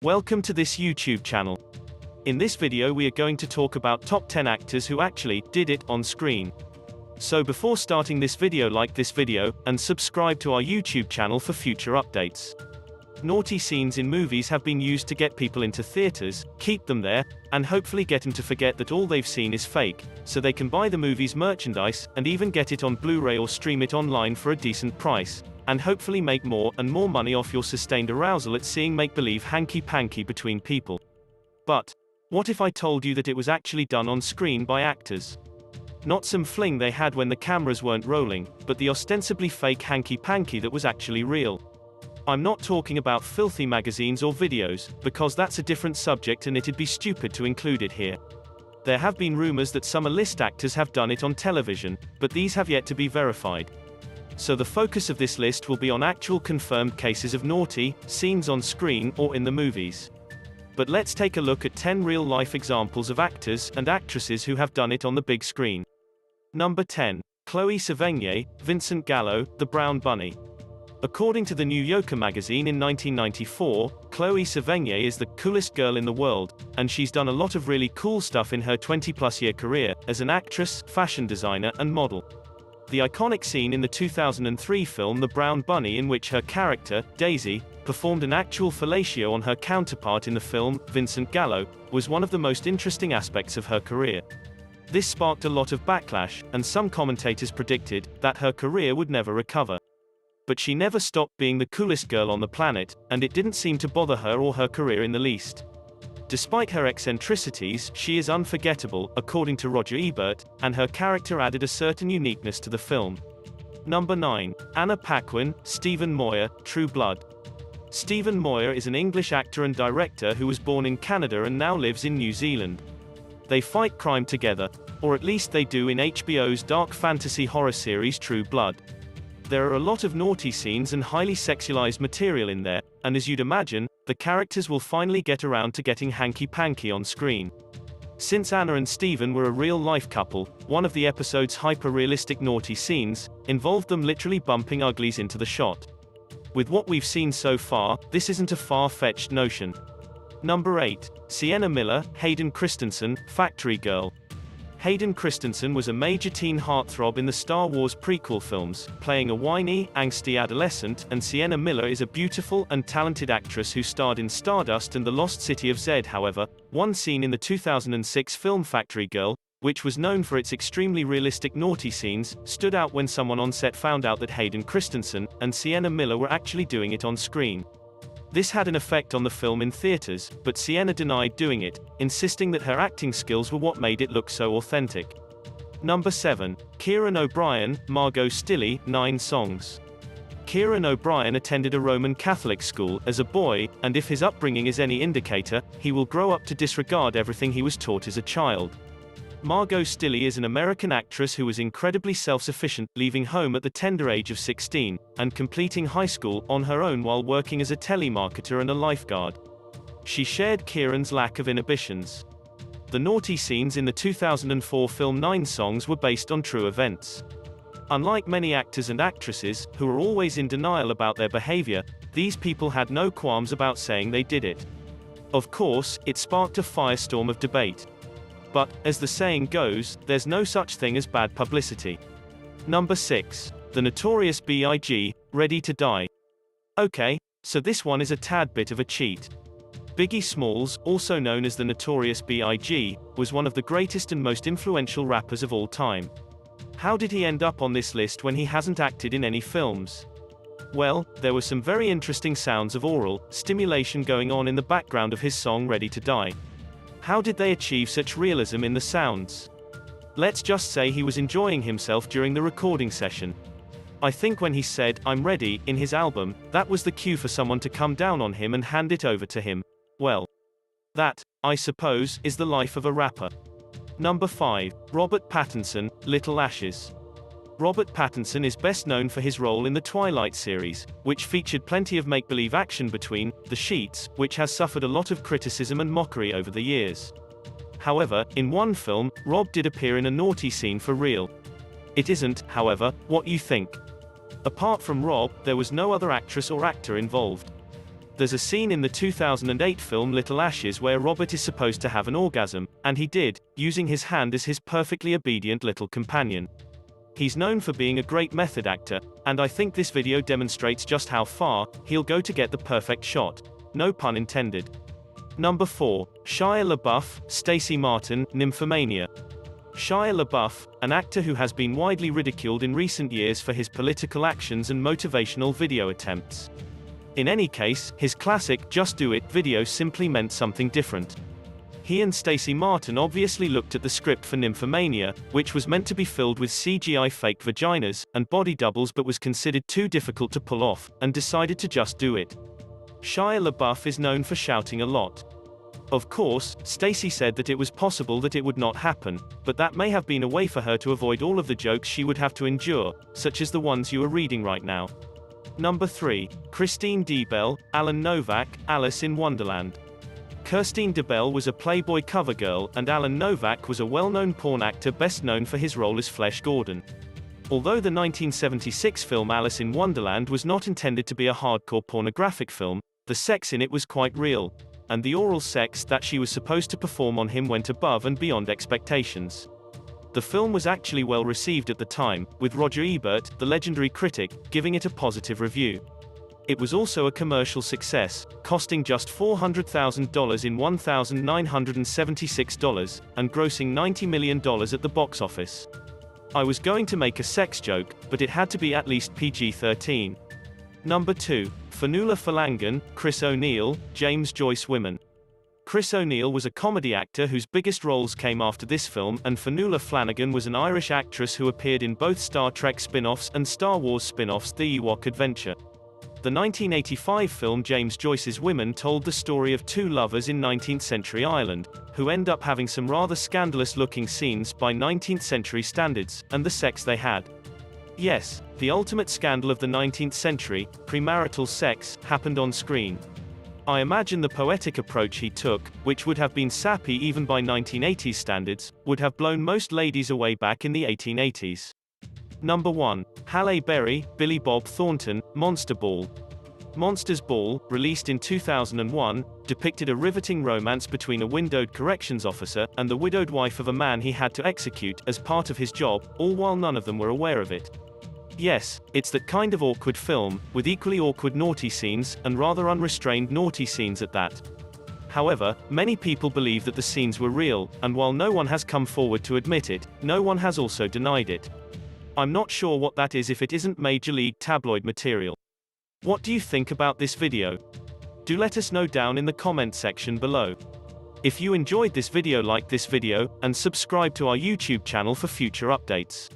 Welcome to this YouTube channel. In this video we are going to talk about top 10 actors who actually did it on screen. So before starting this video, like this video, and subscribe to our YouTube channel for future updates. Naughty scenes in movies have been used to get people into theaters, keep them there, and hopefully get them to forget that all they've seen is fake, so they can buy the movie's merchandise, and even get it on Blu-ray or stream it online for a decent price, and hopefully make more and more money off your sustained arousal at seeing make-believe hanky-panky between people. But what if I told you that it was actually done on screen by actors? Not some fling they had when the cameras weren't rolling, but the ostensibly fake hanky-panky that was actually real. I'm not talking about filthy magazines or videos, because that's a different subject and it'd be stupid to include it here. There have been rumors that some A-list actors have done it on television, but these have yet to be verified. So the focus of this list will be on actual confirmed cases of naughty scenes on screen or in the movies. But let's take a look at 10 real-life examples of actors and actresses who have done it on the big screen. Number 10. Chloe Sevigny, Vincent Gallo, The Brown Bunny. According to the New Yorker magazine in 1994, Chloe Sevigny is the coolest girl in the world, and she's done a lot of really cool stuff in her 20-plus year career, as an actress, fashion designer, and model. The iconic scene in the 2003 film The Brown Bunny, in which her character, Daisy, performed an actual fellatio on her counterpart in the film, Vincent Gallo, was one of the most interesting aspects of her career. This sparked a lot of backlash, and some commentators predicted that her career would never recover. But she never stopped being the coolest girl on the planet, and it didn't seem to bother her or her career in the least. Despite her eccentricities, she is unforgettable, according to Roger Ebert, and her character added a certain uniqueness to the film. Number 9. Anna Paquin, Stephen Moyer, True Blood. Stephen Moyer is an English actor and director who was born in Canada and now lives in New Zealand. They fight crime together, or at least they do in HBO's dark fantasy horror series True Blood. There are a lot of naughty scenes and highly sexualized material in there, and as you'd imagine, the characters will finally get around to getting hanky-panky on screen. Since Anna and Stephen were a real-life couple, one of the episode's hyper-realistic naughty scenes involved them literally bumping uglies into the shot. With what we've seen so far, this isn't a far-fetched notion. Number 8. Sienna Miller, Hayden Christensen, Factory Girl. Hayden Christensen was a major teen heartthrob in the Star Wars prequel films, playing a whiny, angsty adolescent, and Sienna Miller is a beautiful and talented actress who starred in Stardust and The Lost City of Z. However, one scene in the 2006 film Factory Girl, which was known for its extremely realistic naughty scenes, stood out when someone on set found out that Hayden Christensen and Sienna Miller were actually doing it on screen. This had an effect on the film in theaters, but Sienna denied doing it, insisting that her acting skills were what made it look so authentic. Number 7. Kieran O'Brien, Margot Stilley, 9 Songs. Kieran O'Brien attended a Roman Catholic school as a boy, and if his upbringing is any indicator, he will grow up to disregard everything he was taught as a child. Margot Stilley is an American actress who was incredibly self-sufficient, leaving home at the tender age of 16, and completing high school on her own while working as a telemarketer and a lifeguard. She shared Kieran's lack of inhibitions. The naughty scenes in the 2004 film 9 Songs were based on true events. Unlike many actors and actresses, who are always in denial about their behavior, these people had no qualms about saying they did it. Of course, it sparked a firestorm of debate. But, as the saying goes, there's no such thing as bad publicity. Number 6. The Notorious B.I.G., Ready to Die. Okay, so this one is a tad bit of a cheat. Biggie Smalls, also known as the Notorious B.I.G., was one of the greatest and most influential rappers of all time. How did he end up on this list when he hasn't acted in any films? Well, there were some very interesting sounds of oral stimulation going on in the background of his song Ready to Die. How did they achieve such realism in the sounds? Let's just say he was enjoying himself during the recording session. I think when he said, "I'm ready," in his album, that was the cue for someone to come down on him and hand it over to him. Well, that, I suppose, is the life of a rapper. Number 5. Robert Pattinson, Little Ashes. Robert Pattinson is best known for his role in the Twilight series, which featured plenty of make-believe action between the sheets, which has suffered a lot of criticism and mockery over the years. However, in one film, Rob did appear in a naughty scene for real. It isn't, however, what you think. Apart from Rob, there was no other actress or actor involved. There's a scene in the 2008 film Little Ashes where Robert is supposed to have an orgasm, and he did, using his hand as his perfectly obedient little companion. He's known for being a great method actor, and I think this video demonstrates just how far he'll go to get the perfect shot. No pun intended. Number 4. Shia LaBeouf, Stacey Martin, Nymphomania. Shia LaBeouf, an actor who has been widely ridiculed in recent years for his political actions and motivational video attempts. In any case, his classic "Just Do It" video simply meant something different. He and Stacey Martin obviously looked at the script for Nymphomania, which was meant to be filled with CGI fake vaginas and body doubles but was considered too difficult to pull off, and decided to just do it. Shia LaBeouf is known for shouting a lot. Of course, Stacey said that it was possible that it would not happen, but that may have been a way for her to avoid all of the jokes she would have to endure, such as the ones you are reading right now. Number 3. Christine DeBelle, Alan Novak, Alice in Wonderland. Christine DeBelle was a Playboy cover girl, and Alan Novak was a well-known porn actor best known for his role as Flesh Gordon. Although the 1976 film Alice in Wonderland was not intended to be a hardcore pornographic film, the sex in it was quite real, and the oral sex that she was supposed to perform on him went above and beyond expectations. The film was actually well received at the time, with Roger Ebert, the legendary critic, giving it a positive review. It was also a commercial success, costing just $400,000 in $1,976, and grossing $90 million at the box office. I was going to make a sex joke, but it had to be at least PG-13. Number 2. Fionnuala Flanagan, Chris O'Neill, James Joyce Women. Chris O'Neill was a comedy actor whose biggest roles came after this film, and Fionnuala Flanagan was an Irish actress who appeared in both Star Trek spin-offs and Star Wars spin-offs The Ewok Adventure. The 1985 film James Joyce's Women told the story of two lovers in 19th century Ireland, who end up having some rather scandalous-looking scenes by 19th century standards, and the sex they had. Yes, the ultimate scandal of the 19th century, premarital sex, happened on screen. I imagine the poetic approach he took, which would have been sappy even by 1980s standards, would have blown most ladies away back in the 1880s. Number 1. Halle Berry, Billy Bob Thornton, Monster Ball. Monsters Ball, released in 2001, depicted a riveting romance between a windowed corrections officer and the widowed wife of a man he had to execute as part of his job, all while none of them were aware of it. Yes, it's that kind of awkward film, with equally awkward naughty scenes, and rather unrestrained naughty scenes at that. However, many people believe that the scenes were real, and while no one has come forward to admit it, no one has also denied it. I'm not sure what that is if it isn't Major League tabloid material. What do you think about this video? Do let us know down in the comment section below. If you enjoyed this video, like this video, and subscribe to our YouTube channel for future updates.